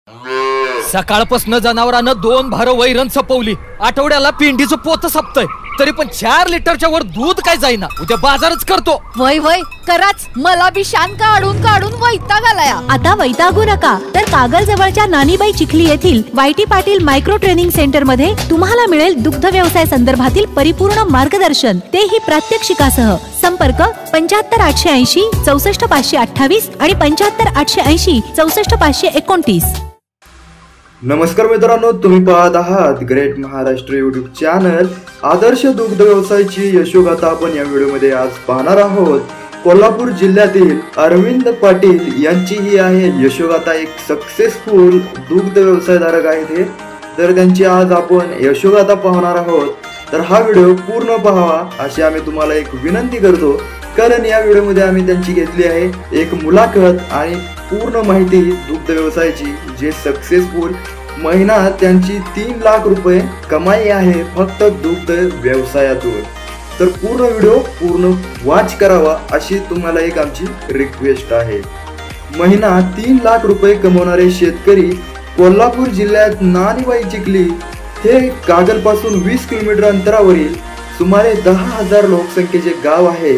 सकाळपासून जनावरांना 2 भार वैरण सपवली. आठवड्याला पिंडीचं पोत सपतय, तरी पण 4 लिटरच्या वर दूध काय जाईना. उद्या बाजारच करतो. वय वय कराच. मला बी शान काढून काढून वैताग आलाय. आता वैतागू नका, तर कागल जवळच्या नानीबाई चिखली येथील YT Patil micro training centre मध्ये तुम्हाला मिळेल दुग्ध व्यवसाय संदर्भातील परिपूर्ण मार्गदर्शन, तेही प्रात्यक्षिकासह. संपर्क 75 880 64 528 आणि 75 880 64 529. नमस्कार मित्रांनो, तुम्ही पाहत आहात ग्रेट महाराष्ट्र यूट्यूब चॅनल. आदर्श दुग्ध व्यवसायाची यशोगाथा आपण या व्हिडिओमध्ये आज पाहणार आहोत. कोल्हापूर जिल्ह्यातील अरविंद पाटील यांची ही आहे यशोगाथा. एक सक्सेसफुल दुग्ध व्यवसायधारक आहेत हे. तर त्यांची आज आपण यशोगाथा पाहणार आहोत. तर हा व्हिडिओ पूर्ण पाहावा अशी आम्ही तुम्हाला एक विनंती करतो, कारण या व्हिडिओमध्ये आम्ही त्यांची घेतली आहे एक मुलाखत आणि पूर्ण माहिती दुग्ध व्यवसायाची, जे सक्सेसफुल. महिना त्यांची 3 लाख रुपये कमाई आहे फक्त दुग्ध व्यवसायातून. तर पूर्ण व्हिडिओ पूर्ण वॉच करावा अशी तुम्हाला एक आमची रिक्वेस्ट आहे. महिना 3 लाख रुपये कमवणारे शेतकरी कोल्हापूर जिल्ह्यात नानीबाई चिखली हे कागलपासून 20 किलोमीटर अंतरावरील सुमारे 10,000 लोकसंख्येचे गाव आहे.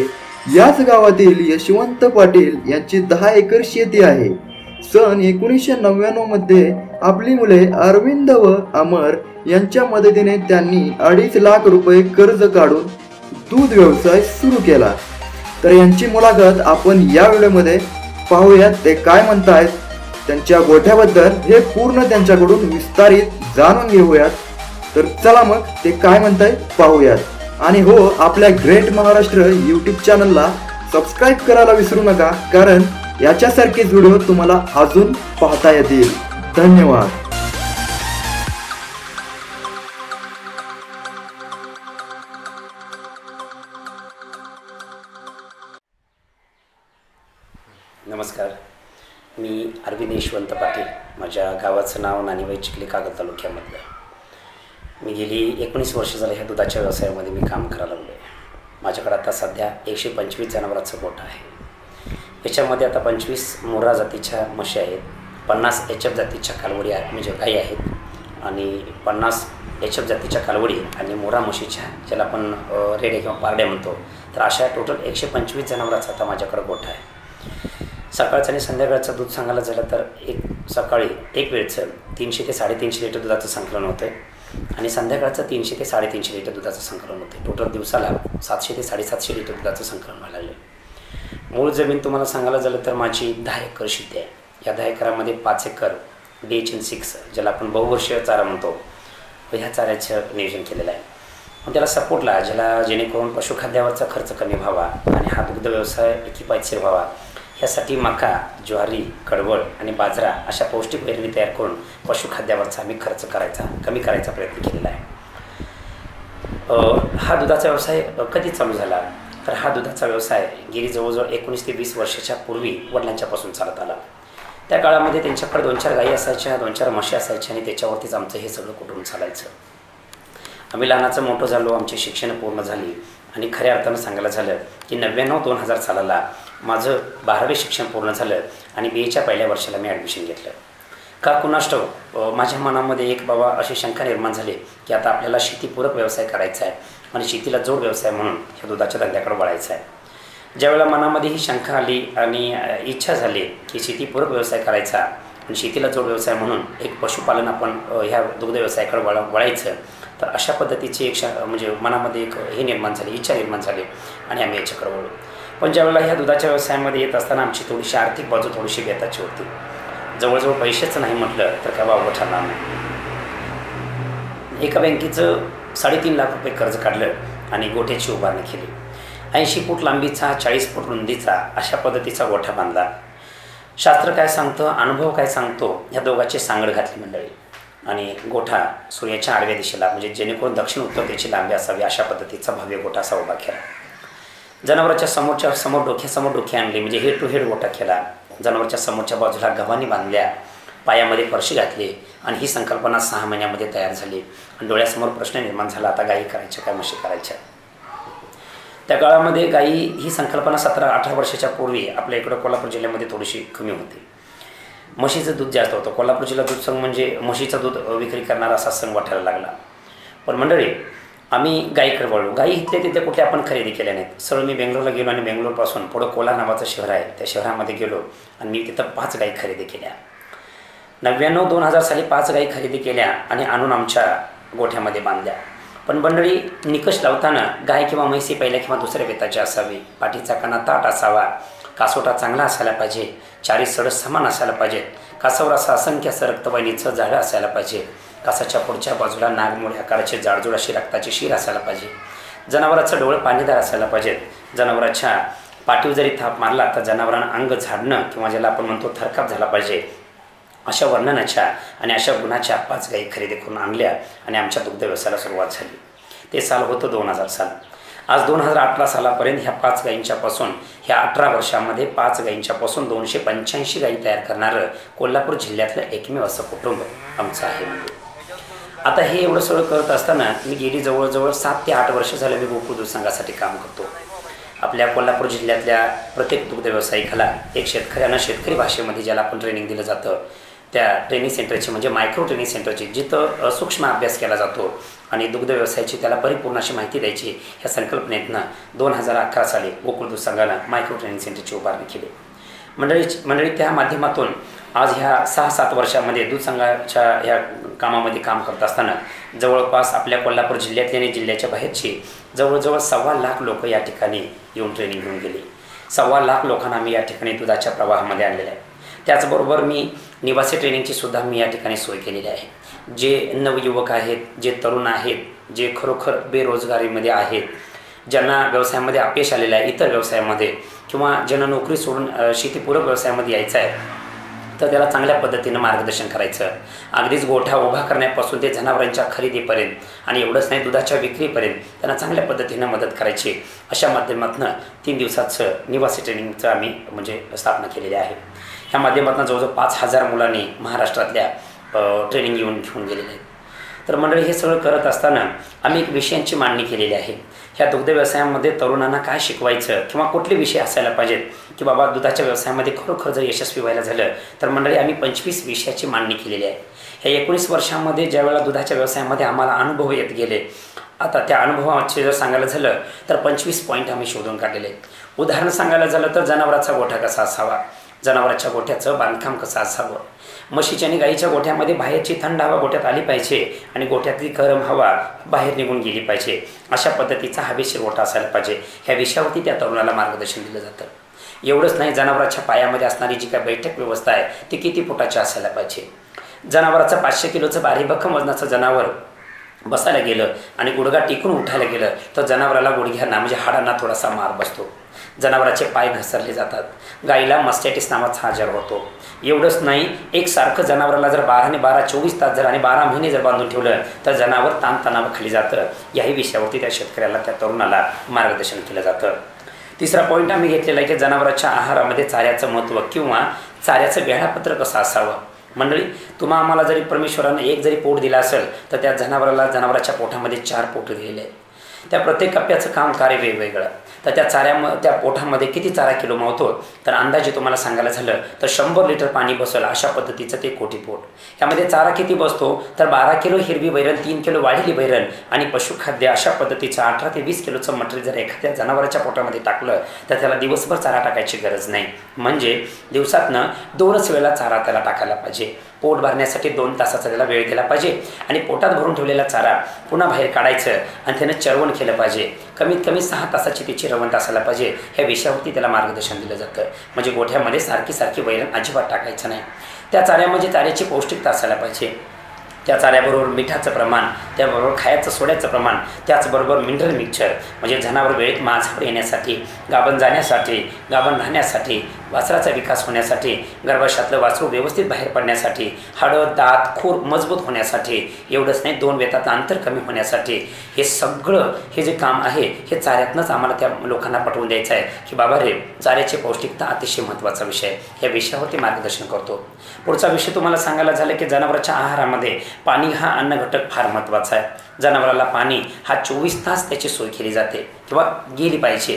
याच गावातील यशवंत पाटील यांची 10 एकर शेती आहे. सन 1999 मध्ये आपली मुले अरविंद व अमर यांच्या मदतीने त्यांनी 2.5 लाख रुपये कर्ज काढून दूध व्यवसाय सुरू केला. तर यांची मुलाखत आपण या व्हिडिओमध्ये पाहूयात. ते काय म्हणतायत त्यांच्या गोठ्याबद्दल हे पूर्ण त्यांच्याकडून विस्तारित जाणून घेऊयात. तर चला मग ते काय म्हणतायत पाहूयात. आणि हो, आपल्या ग्रेट महाराष्ट्र यूट्यूब चॅनलला सबस्क्राईब करायला विसरू नका, कारण याच्यासारखेच व्हिडिओ तुम्हाला अजून पाहता येतील. धन्यवाद. नमस्कार, मी अरविंद यशवंत पाटील. माझ्या गावाचं नाव नानीबाई चिखली, कागल तालुक्यामधलं. मी गेली 19 वर्ष झाले ह्या दुधाच्या व्यवसायामध्ये मी काम करायला लागलो आहे. माझ्याकडे आता सध्या 125 जनावरांचं गोठा आहे. याच्यामध्ये आता 25 मोरा जातीच्या म्हशी आहेत, 50 HF जातीच्या कालवडी म्हणजे गाई आहेत आणि 50 HF जातीच्या कालवडी आणि मोरा म्हशीच्या, ज्याला आपण रेड्या किंवा पारड्या म्हणतो. तर अशा टोटल 125 जनावरांचा आता माझ्याकडे गोठा आहे. सकाळचं आणि संध्याकाळचं दूध सांगायला झालं तर सकाळी एक वेळचं 300 ते 350 लिटर दुधाचं संकलन होतं आणि संध्याकाळचं 300 ते 350 लिटर दुधाचं संकलन होते. टोटल दिवसाला 700 ते 750 लिटर दुधाचं संकलन व्हायला लागलं. मूळ जमीन तुम्हाला सांगायला झालं तर माझी 10 एकर शेती आहे. या 10 एकरामध्ये 5 एकर DHN6, ज्याला आपण बहुवर्षीय चारा म्हणतो, ह्या चाऱ्याचं नियोजन केलेलं आहे. पण त्याला सपोर्टला ज्याला जेणेकरून पशुखाद्यावरचा खर्च कमी व्हावा आणि हा दुग्ध व्यवसाय किफायतशीर व्हावा, ह्यासाठी मका, ज्वारी, कडवळ आणि बाजरा अशा पौष्टिक पेरणी तयार करून पशुखाद्यावरचा आम्ही खर्च कमी करायचा प्रयत्न केलेला आहे. हा दुधाचा व्यवसाय कधी चालू झाला तर हा दुधाचा व्यवसाय गेली जवळजवळ 19 ते 20 वर्षाच्या पूर्वी वडिलांच्यापासून चालत आला. त्या काळामध्ये त्यांच्याकडे 2-4 गायी असायच्या, 2-4 म्हशी असायच्या आणि त्याच्यावरतीच आमचं हे सगळं कुटुंब चालायचं. आम्ही लहानाचं मोठं झालो, आमची शिक्षण पूर्ण झाली आणि खऱ्या अर्थानं सांगायला झालं की 99-2000 सालाला माझं 12वे शिक्षण पूर्ण झालं आणि BAच्या पहिल्या वर्षाला मी ॲडमिशन घेतलं. का कुणास ठाऊक माझ्या मनामध्ये एक बाबा अशी शंका निर्माण झाली की आता आपल्याला शेतीपूरक व्यवसाय करायचा आहे आणि शेतीला जोड व्यवसाय म्हणून ह्या दुधाच्या धंद्याकडे वळायचं आहे. ज्यावेळेला मनामध्ये ही शंका आली आणि इच्छा झाली की शेतीपूरक व्यवसाय करायचा आणि शेतीला जोड व्यवसाय म्हणून एक पशुपालन आपण ह्या दुग्ध व्यवसायाकडे वळायचं, तर अशा पद्धतीची म्हणजे मनामध्ये एक हे निर्माण झाली, इच्छा निर्माण झाली आणि आम्ही याच्याकडे वळलो. पण ज्यावेळेला ह्या दुधाच्या व्यवसायामध्ये येत असताना आमची थोडीशी आर्थिक बाजू थोडीशी बेताची होती. जवळजवळ पैसेच नाही म्हटलं तर काय वावगं ठरणार नाही. एका बँकेचं 3.5 लाख रुपये कर्ज काढलं आणि गोठ्याची उभारणी केली. 80 फूट लांबीचा, 40 फूट रुंदीचा अशा पद्धतीचा गोठा बांधला. शास्त्र काय सांगतं, अनुभव काय सांगतो, ह्या दोघांची सांगड घातली मंडळी आणि गोठा सूर्याच्या आडव्या दिशेला, म्हणजे जेणेकरून दक्षिण उत्तर त्याची लांबी असावी अशा पद्धतीचा भव्य गोठा असा उभा केला. जनावरांच्या समोर डोके आणले, म्हणजे हेड टू हेड गोठा केला. जनावरच्या समोरच्या बाजूला गव्हाणी बांधल्या, पायामध्ये फरशी घातली आणि ही संकल्पना 6 महिन्यामध्ये तयार झाली. आणि डोळ्यासमोर प्रश्न निर्माण झाला, आता गायी करायच्या काय म्हशी करायच्या. त्या काळामध्ये गायी ही संकल्पना 17-18 वर्षाच्या पूर्वी आपल्या इकडं कोल्हापूर जिल्ह्यामध्ये थोडीशी कमी होती. म्हशीचं दूध जास्त होतं. कोल्हापूर जिल्हा दूध संघ म्हणजे म्हशीचं दूध विक्री करणारा असा संघ वाटायला लागला. पण मंडळी, आम्ही गाईकडे वळलो. गाई इथले तिथले कुठे आपण खरेदी केल्या नाहीत. सरळ मी बेंगलोरला गेलो आणि बेंगलोरपासून पुढं कोलार नावाचं शहर आहे, त्या शहरामध्ये गेलो आणि मी तिथं 5 गाई खरेदी केल्या. 99-2000 साली 5 गाई खरेदी केल्या आणि आणून आमच्या गोठ्यामध्ये बांधल्या. पण मंडळी, निकष लावताना गाय किंवा म्हैसी पहिल्या किंवा दुसऱ्या वेताची असावी, पाठीचा कणा ताट असावा, कासोटा चांगला असायला पाहिजे, चारी सड समान असायला पाहिजे, कासावर असं असंख्य असं रक्तवाहिनीचं जाळं असायला पाहिजे, कासाच्या पुढच्या बाजूला नागमोडी आकाराची जाडजूड अशी रक्ताची शीर असायला पाहिजे, जनावराचं डोळं पाणीदार असायला पाहिजे, जनावराच्या पाठीवर जरी थाप मारला तर जनावरांना अंग झाडणं किंवा ज्याला आपण म्हणतो थरकाप झाला पाहिजे, अशा वर्णनाच्या आणि अशा गुणाच्या 5 गाई खरेदी करून आणल्या आणि आमच्या दुग्ध व्यवसायाला सुरुवात झाली. ते साल होतं 2000 साल. आज 2018 सालापर्यंत ह्या 5 गायींच्यापासून ह्या 18 वर्षामध्ये 5 गायींच्यापासून 285 गायी तयार करणारं कोल्हापूर जिल्ह्यातलं एकमेव असं कुटुंब आमचं आहे. आता हे एवढं सगळं करत असताना मी गेली जवळजवळ 7 ते 8 वर्ष झालं मी गोकुळ दूध संघासाठी काम करतो. आपल्या कोल्हापूर जिल्ह्यातल्या प्रत्येक दुग्ध व्यावसायिकाला एक शेतकऱ्यांना शेतकरी भाषेमध्ये ज्याला आपण ट्रेनिंग दिलं जातं, त्या ट्रेनिंग सेंटरची म्हणजे मायक्रो ट्रेनिंग सेंटरची, जिथं सूक्ष्म अभ्यास केला जातो आणि दुग्ध व्यवसायाची त्याला परिपूर्ण अशी माहिती द्यायची, ह्या संकल्पनेतनं 2011 साली गोकुळ दूध संघानं मायक्रो ट्रेनिंग सेंटरची उभारणी केली. मंडळी त्या माध्यमातून आज ह्या 6-7 वर्षामध्ये दूध संघाच्या ह्या कामामध्ये काम करत असताना जवळपास आपल्या कोल्हापूर जिल्ह्यातली आणि जिल्ह्याच्या बाहेरची जवळजवळ 1.25 लाख लोक या ठिकाणी येऊन ट्रेनिंग घेऊन गेली. 1.25 लाख लोकांना मी या ठिकाणी दुधाच्या प्रवाहामध्ये आणलेलं आहे. त्याचबरोबर मी निवासी ट्रेनिंगची सुद्धा मी या ठिकाणी सोय केलेली आहे. जे नवयुवक आहेत, जे तरुण आहेत, जे खरोखर बेरोजगारीमध्ये आहेत, ज्यांना व्यवसायामध्ये अपयश आलेलं आहे इतर व्यवसायामध्ये, किंवा ज्यांना नोकरी सोडून शेतीपूरक व्यवसायामध्ये यायचं आहे, तर त्याला चांगल्या पद्धतीनं मार्गदर्शन करायचं. अगदीच गोठा उभा करण्यापासून ते जनावरांच्या खरेदीपर्यंत आणि एवढंच नाही दुधाच्या विक्रीपर्यंत त्यांना चांगल्या पद्धतीनं मदत करायची, अशा माध्यमातून 3 दिवसाचं निवासी ट्रेनिंगचं आम्ही म्हणजे स्थापना केलेली आहे. ह्या माध्यमातून जवळजवळ 5000 मुलांनी महाराष्ट्रातल्या ट्रेनिंग घेऊन गेलेले आहेत. तर मंडळी, हे सगळं करत असताना आम्ही एक विषयांची मांडणी केलेली आहे. ह्या दुग्ध व्यवसायामध्ये तरुणांना काय शिकवायचं किंवा कुठले विषय असायला पाहिजेत की बाबा दुधाच्या व्यवसायामध्ये खरोखर जर यशस्वी व्हायला झालं तर मंडळी आम्ही 25 विषयाची मांडणी केलेली आहे. ह्या 19 वर्षामध्ये ज्यावेळेला दुधाच्या व्यवसायामध्ये आम्हाला अनुभव येत गेले, आता त्या अनुभवाचे जर सांगायला झालं तर 25 पॉईंट आम्ही शोधून काढलेले. उदाहरण सांगायला झालं तर जनावराचा गोठा कसा असावा, जनावराच्या गोठ्याचं बांधकाम कसं असावं, म्हशीच्या आणि गाईच्या गोठ्यामध्ये बाहेरची थंड हवा गोठ्यात आली पाहिजे आणि गोठ्यातली गरम हवा बाहेर निघून गेली पाहिजे, अशा पद्धतीचा हवेशीर गोठा असायला पाहिजे. ह्या विषयावरती त्या तरुणाला मार्गदर्शन दिलं जातं. एवढंच नाही, जनावराच्या पायामध्ये असणारी जी काय बैठक व्यवस्था आहे ती किती फुटाची असायला पाहिजे. जनावराचं 500 किलोचं बारीभक्कम वजनाचं जनावर बसायला गेलं आणि गुडघा टिकून उठायला गेलं तर जनावराला गुडघ्यांना म्हणजे हाडांना थोडासा मार बसतो, जनावराचे पाय घसरले जातात, गाईला मस्टॅटिस नावाचा आजार होतो. एवढंच नाही, एकसारखं जनावराला जर 12 आणि 12 24 तास जर आणि 12 महिने जर बांधून ठेवलं तर जनावर ताणतणावाखाली जातं. याही विषयावरती त्या शेतकऱ्याला, त्या तरुणाला मार्गदर्शन केलं जातं. तिसरा पॉईंट आम्ही घेतलेला आहे की जनावराच्या आहारामध्ये चाऱ्याचं महत्त्व किंवा चाऱ्याचं वेळापत्रक कसं असावं. मंडळी, तुम्हा आम्हाला जरी परमेश्वरानं एक जरी पोट दिला असेल तर त्या जनावराच्या पोटामध्ये 4 पोट दिलेले आहेत. त्या प्रत्येक कप्प्याचं काम कार्य वेगवेगळं. तर त्या पोटामध्ये किती चारा किलो मावतो तर अंदाजे तुम्हाला सांगायला झालं तर 100 लिटर पाणी बसेल अशा पद्धतीचं ते कोटी पोट. यामध्ये चारा किती बसतो तर 12 किलो हिरवी बैरण, 3 किलो वाढलेली बैरण आणि पशुखाद्य अशा पद्धतीचं 18 ते 20 किलोचं मटेरियल जर एखाद्या जनावराच्या पोटामध्ये टाकलं तर त्याला दिवसभर चारा टाकायची गरज नाही. म्हणजे दिवसातनं 2च वेळा चारा त्याला टाकायला पाहिजे. पोट भरण्यासाठी 2 तासाचा त्याला वेळ दिला पाहिजे आणि पोटात भरून ठेवलेला चारा पुन्हा बाहेर काढायचं आणि त्यानं चरवण केलं पाहिजे. कमीत कमी 6 तासाची त्याची रवंट असायला पाहिजे. ह्या विषयावरती त्याला मार्गदर्शन दिलं जातं. म्हणजे गोठ्यामध्ये सारखी वैरण अजिबात टाकायचं नाही. त्या चाऱ्यामध्ये चाऱ्याची पौष्टिकता असायला पाहिजे. त्या चाऱ्याबरोबर मिठाचं प्रमाण, त्याबरोबर खायचं सोड्याचं प्रमाण, त्याचबरोबर मिनरल मिक्सचर म्हणजे जनावर वेळेत माझावर येण्यासाठी, गाभण जाण्यासाठी, गाभण राहण्यासाठी, वासराचा विकास होण्यासाठी, गर्भाशयातलं वासरू व्यवस्थित बाहेर पडण्यासाठी, हाडं, दात, खूर मजबूत होण्यासाठी, एवढंच नाही 2 वेताचं अंतर कमी होण्यासाठी, हे सगळं हे जे काम आहे हे चाऱ्यातनंच आम्हाला त्या लोकांना पटवून द्यायचं आहे की बाबा रे, चाऱ्याची पौष्टिकता अतिशय महत्त्वाचा विषय. या विषयावरती मार्गदर्शन करतो. पुढचा विषय तुम्हाला सांगायला झालं की जनावराच्या आहारामध्ये पाणी हा अन्न घटक फार महत्त्वाचा आहे. जनावराला पाणी हा 24 तास त्याची सोय केली जाते किंवा गेली पाहिजे.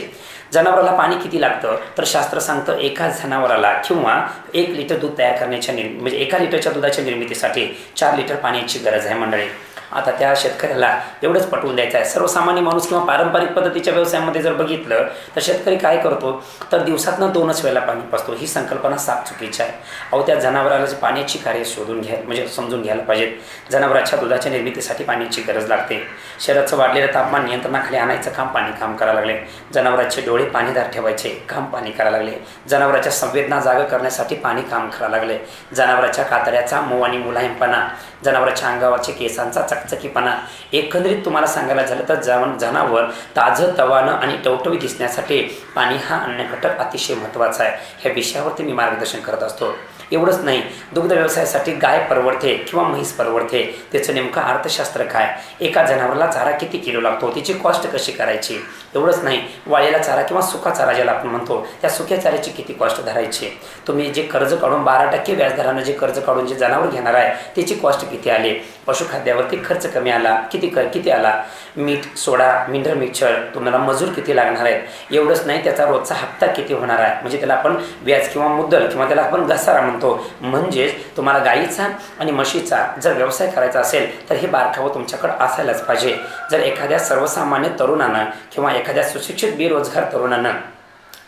जनावराला पाणी किती लागतं तर शास्त्र सांगतं एका जनावराला किंवा 1 लिटर दूध तयार करण्याच्या म्हणजे 1 लिटरच्या दुधाच्या निर्मितीसाठी 4 लिटर पाण्याची गरज आहे मंडळी. आता त्या शेतकऱ्याला एवढंच पटवून द्यायचं आहे. सर्वसामान्य माणूस किंवा पारंपरिक पद्धतीच्या व्यवसायामध्ये जर बघितलं तर शेतकरी काय करतो तर दिवसातनं 2च वेळेला पाणी पाजतो. ही संकल्पना साफ चुकीची आहे. अहो त्या जनावराला पाण्याची कार्य शोधून म्हणजे समजून घ्यायला पाहिजेत. जनावराच्या दुधाच्या निर्मितीसाठी पाण्याची गरज लागते. शरीराचं वाढलेलं तापमान नियंत्रणाखाली आणायचं काम पाणी करायला लागले. जनावराचे डोळे पाणीदार ठेवायचे काम पाणी करायला लागले. जनावराच्या संवेदना जागा करण्यासाठी पाणी करायला लागले. जनावराच्या कातड्याचा मऊ आणि मुलायमपणा, जनावराच्या अंगावरचे केसांचा चकचकीपणा, एकंदरीत तुम्हाला सांगायला झालं तर जनावर ताजं तवानं आणि टवटवी दिसण्यासाठी पाणी हा अन्न घटक अतिशय महत्त्वाचा आहे. ह्या विषयावरती मी मार्गदर्शन करत असतो. एवढंच नाही, दुग्ध व्यवसायासाठी गाय परवडते किंवा म्हैस परवडते त्याचं नेमकं अर्थशास्त्र काय, एका जनावराला चारा किती किलो लागतो, त्याची कॉस्ट कशी करायची. एवढंच नाही, वाळलेला चारा किंवा सुका चारा ज्याला आपण म्हणतो त्या सुक्या चाऱ्याची किती कॉस्ट धरायची. तुम्ही जे कर्ज काढून 12% व्याजदरानं जे कर्ज काढून जे जनावर घेणार आहे त्याची कॉस्ट किती आली. पशुखाद्यावरती खर्च कमी आला किती आला. मीठ, सोडा, मिनरल मिक्सचर, तुम्हाला मजूर किती लागणार आहेत. एवढंच नाही, त्याचा रोजचा हप्ता किती होणार आहे. म्हणजे त्याला आपण व्याज किंवा मुद्दल किंवा त्याला आपण घसारा म्हणतो. म्हणजेच तुम्हाला गाईचा आणि म्हशीचा जर व्यवसाय करायचा असेल तर हे बारकावं तुमच्याकडे असायलाच पाहिजे. जर एखाद्या सर्वसामान्य तरुणानं किंवा एखाद्या सुशिक्षित बेरोजगार तरुणानं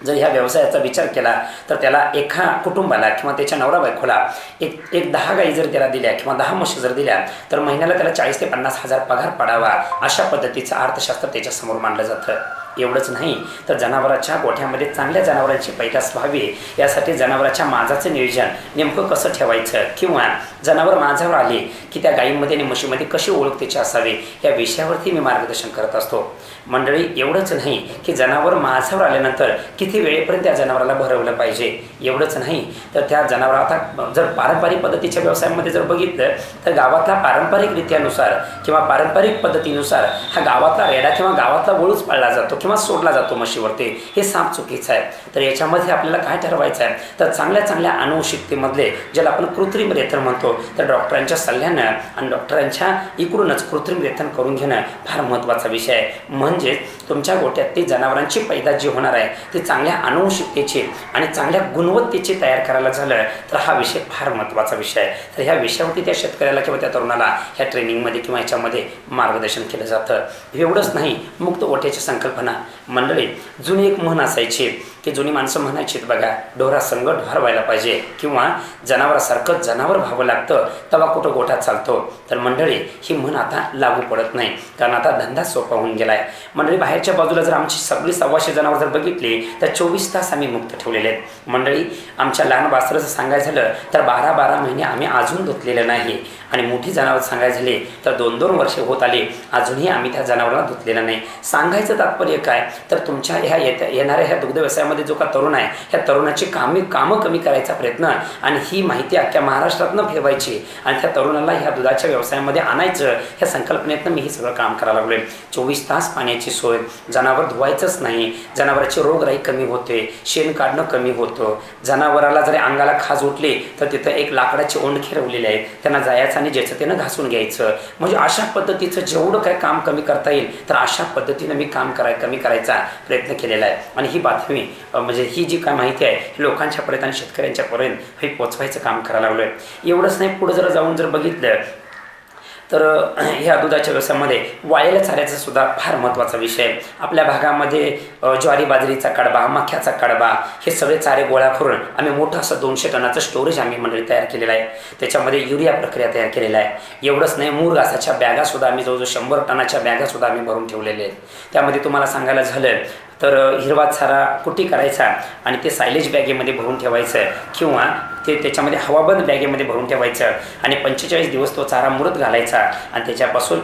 जर ह्या व्यवसायाचा विचार केला तर त्याला एका कुटुंबाला किंवा त्याच्या नवरा बायकोला एक 10 गाई जर त्याला दिल्या किंवा 10 म्हशी जर दिल्या तर महिन्याला त्याला 40,000 ते 50,000 पगार पडावा. अशा पद्धतीचं अर्थशास्त्र त्याच्यासमोर मांडलं जातं. एवढंच नाही तर जनावराच्या गोठ्यामध्ये चांगल्या जनावरांची पैदास व्हावी यासाठी जनावराच्या माजाचं नियोजन नेमकं कसं ठेवायचं किंवा जनावर माझ्यावर आले की त्या गायीमध्ये आणि म्हशीमध्ये कशी ओळख त्याची असावी या विषयावरती मी मार्गदर्शन करत असतो. मंडळी एवढंच नाही की जनावर माझ्यावर आल्यानंतर किती वेळेपर्यंत त्या जनावराला भरवलं पाहिजे. एवढंच नाही तर त्या जनावरा आता जर पारंपरिक पद्धतीच्या व्यवसायामध्ये जर बघितलं तर गावातला पारंपरिकरित्यानुसार किंवा पारंपरिक पद्धतीनुसार हा गावातला रेडा किंवा गावातला वळूच पाळला जातो किंवा सोडला जातो म्हशीवरती. हे साफ चुकीचं आहे. तर याच्यामध्ये आपल्याला काय ठरवायचं आहे तर चांगल्या अनुवंशिकतेमधले ज्याला आपण कृत्रिम रेतन म्हणतो तर डॉक्टरांच्या सल्ल्यानं आणि डॉक्टरांच्या इकडूनच कृत्रिम रेतन करून घेणं फार महत्त्वाचा विषय आहे. म्हणजेच तुमच्या गोठ्यातली जनावरांची पैदास जी होणार आहे ती चांगल्या अनुवंशिकतेची आणि चांगल्या गुणवत्तेची तयार करायला झालं तर हा विषय फार महत्त्वाचा विषय आहे. तर ह्या विषयावरती त्या शेतकऱ्याला किंवा त्या तरुणाला ह्या ट्रेनिंगमध्ये किंवा ह्याच्यामध्ये मार्गदर्शन केलं जातं. एवढंच नाही, मुक्त गोठ्याची संकल्पना मंडळी जुनी एक म्हण असायची की जुनी माणसं म्हणायची बघा ढोरासंग ढोर व्हायला पाहिजे किंवा जनावरासारखं जनावर व्हावं लागतं तेव्हा कुठं गोठा चालतो. तर मंडळी ही म्हण आता लागू पडत नाही कारण आता धंदा सोपा होऊन गेला आहे. मंडळी बाहेरच्या बाजूला जर आमची सगळी 125 जनावर जर बघितली तर 24 तास आम्ही मुक्त ठेवलेले आहेत. मंडळी आमच्या लहान वासराचं सांगायचं झालं तर 12 महिने आम्ही अजून धुतलेलं नाही आणि मोठी जनावर सांगायचं झाले तर 2 वर्षे होत आले अजूनही आम्ही त्या जनावरांना धुतलेलं नाही. सांगायचं तात्पर्य काय तर तुमच्या ह्या येणाऱ्या ह्या दुग्ध व्यवसायामध्ये जो का तरुण आहे ह्या तरुणाची कामं कमी करायचा प्रयत्न आणि ही माहिती अख्ख्या महाराष्ट्रातनं फिरवायची आणि त्या तरुणाला ह्या दुधाच्या व्यवसायामध्ये आणायचं ह्या संकल्पनेतनं मी हे सगळं काम करायला लागलोय. 24 तास पाण्याची सोय, जनावर धुवायचंच नाही, जनावराची रोगराई कमी होते, शेण काढणं कमी होतं. जनावराला जरी अंगाला खाज उठली तर तिथं एक लाकडाची ओंडखी रवलेली आहे, त्यांना जायचं आणि ज्याचं त्यानं घासून घ्यायचं. म्हणजे अशा पद्धतीचं जेवढं काय काम कमी करता येईल तर अशा पद्धतीनं मी काम कमी करायचा प्रयत्न केलेला आहे. आणि ही बातमी म्हणजे ही जी काय माहिती आहे लोकांच्यापर्यंत आणि शेतकऱ्यांच्यापर्यंत हे पोचवायचं काम करायला लागलो आहे. एवढंच नाही, पुढे जर जाऊन जर बघितलं तर ह्या दुधाच्या व्यवसायामध्ये वाळलेल्या चाऱ्याचा सुद्धा फार महत्त्वाचा विषय आहे. आपल्या भागामध्ये ज्वारी बाजरीचा कडबा, मक्याचा कडबा हे सगळे चारे गोळा करून आम्ही मोठं असं 200 टनाचं स्टोरेज आम्ही मंडळी तयार केलेलं आहे. त्याच्यामध्ये युरिया प्रक्रिया तयार केलेला आहे. एवढंच नाही, मूळ घासाच्या बॅगासुद्धा आम्ही जवळजवळ 100 टनाच्या बॅगासुद्धा आम्ही भरून ठेवलेले आहेत. त्यामध्ये तुम्हाला सांगायला झालं तर हिरवा चारा कुट्टी करायचा आणि ते सायलेज बॅगेमध्ये भरून ठेवायचं किंवा ते त्याच्यामध्ये हवाबंद बॅगेमध्ये भरून ठेवायचं आणि 45 दिवस तो चारा मुरत घालायचा आणि त्याच्यापासून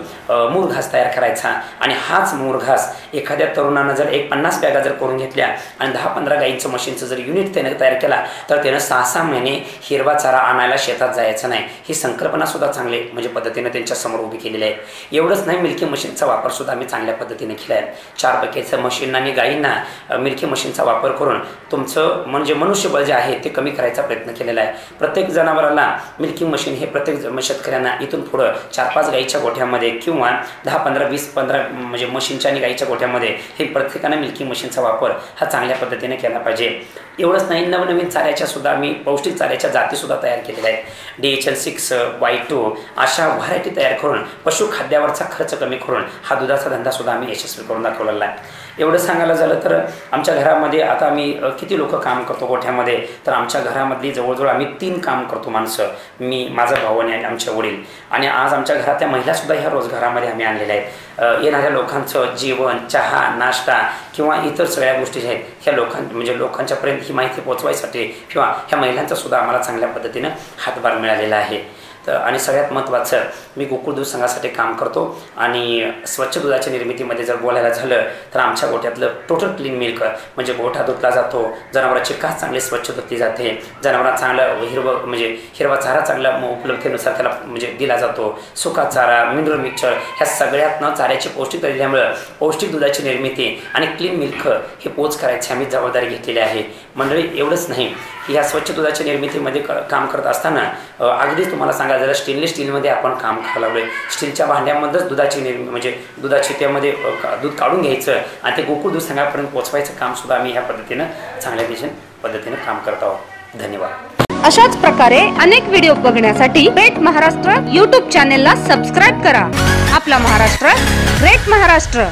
मूळ घास तयार करायचा. आणि हाच मूळ घास एखाद्या तरुणानं जर 50 बॅगा जर करून घेतल्या आणि 10-15 गाईंचं मशीनचं जर युनिट त्याने तयार केला तर त्यानं 6-6 महिने हिरवा चारा आणायला शेतात जायचं नाही. ही संकल्पनासुद्धा चांगली म्हणजे पद्धतीनं त्यांच्यासमोर उभी केलेली आहे. एवढंच नाही, मिल्की मशीनचा वापरसुद्धा आम्ही चांगल्या पद्धतीने केला आहे. 4 पैकीचं मशीन आणि गाईंना मिल्की मशीनचा वापर करून तुमचं म्हणजे मनुष्यबळ जे आहे ते कमी करायचा प्रयत्न केला. केलेला आहे. प्रत्येक जनावराला मिल्किंग मशीन हे प्रत्येक शेतकऱ्यांना इथून पुढं 4-5 गाईच्या गोठ्यामध्ये किंवा 10-15-20-15 म्हणजे मशीनच्या आणि गाईच्या गोठ्यामध्ये हे प्रत्येकाने मिल्किंग मशीनचा वापर हा चांगल्या पद्धतीने केला पाहिजे. एवढंच नाही, नवनवीन चाऱ्याच्या सुद्धा आम्ही पौष्टिक चाऱ्याच्या जातीसुद्धा तयार केलेल्या आहेत. DHL6, Y2 अशा व्हरायटी तयार करून पशुखाद्यावरचा खर्च कमी करून हा दुधाचा धंदासुद्धा आम्ही यशस्वी करून दाखवलेला आहे. एवढं सांगायला झालं तर आमच्या घरामध्ये आता आम्ही किती लोक काम करतो गोठ्यामध्ये, तर आमच्या घरामधली जवळजवळ आम्ही 3 काम करतो माणसं, मी, माझा भाऊ आणि आमचे वडील. आणि आज आमच्या घरातल्या महिलासुद्धा ह्या रोजगारामध्ये आम्ही आणलेल्या आहेत. येणाऱ्या लोकांचं जेवण, चहा, नाश्ता किंवा इतर सगळ्या गोष्टी ज्या आहेत ह्या लोकांच्यापर्यंत ही माहिती पोहोचवायसाठी किंवा ह्या महिलांचा सुद्धा आम्हाला चांगल्या पद्धतीनं हातभार मिळालेला आहे. आणि सगळ्यात महत्त्वाचं, मी गोकुळ दूध संघासाठी काम करतो आणि स्वच्छ दुधाच्या निर्मितीमध्ये जर बोलायला झालं तर आमच्या गोठ्यातलं टोटल क्लीन मिल्क म्हणजे गोठा धुतला जातो, जनावरांची कास चांगली स्वच्छ धुतली जाते, जनावरांना चांगलं हिरवा चारा चांगला उपलब्धतेनुसार त्याला म्हणजे दिला जातो, सुका चारा, मिनरल मिक्सचर ह्या सगळ्यातनं चाऱ्याची पौष्टिकता दिल्यामुळं पौष्टिक दुधाची निर्मिती आणि क्लीन मिल्क हे पोच करायची आम्ही जबाबदारी घेतलेली आहे. मंडळी, एवढंच नाही, ह्या स्वच्छ दुधाच्या निर्मितीमध्ये काम करत असताना अगदीच तुम्हाला सांगायला जरा स्टेनलेस स्टीलमध्ये आपण काम करायला लागलो आहे. स्टीलच्या भांड्यामध्येच दुधाची म्हणजे दुधाची त्यामध्ये दूध काढून घ्यायचं आणि ते गोकुळ दूध संघापर्यंत पोचवायचं कामसुद्धा आम्ही ह्या पद्धतीनं चांगल्या पद्धतीनं काम करत आहोत. धन्यवाद. अशाच प्रकारे अनेक व्हिडिओ बघण्यासाठी ग्रेट महाराष्ट्र YouTube चॅनेलला सबस्क्राईब करा. आपला महाराष्ट्र, ग्रेट महाराष्ट्र.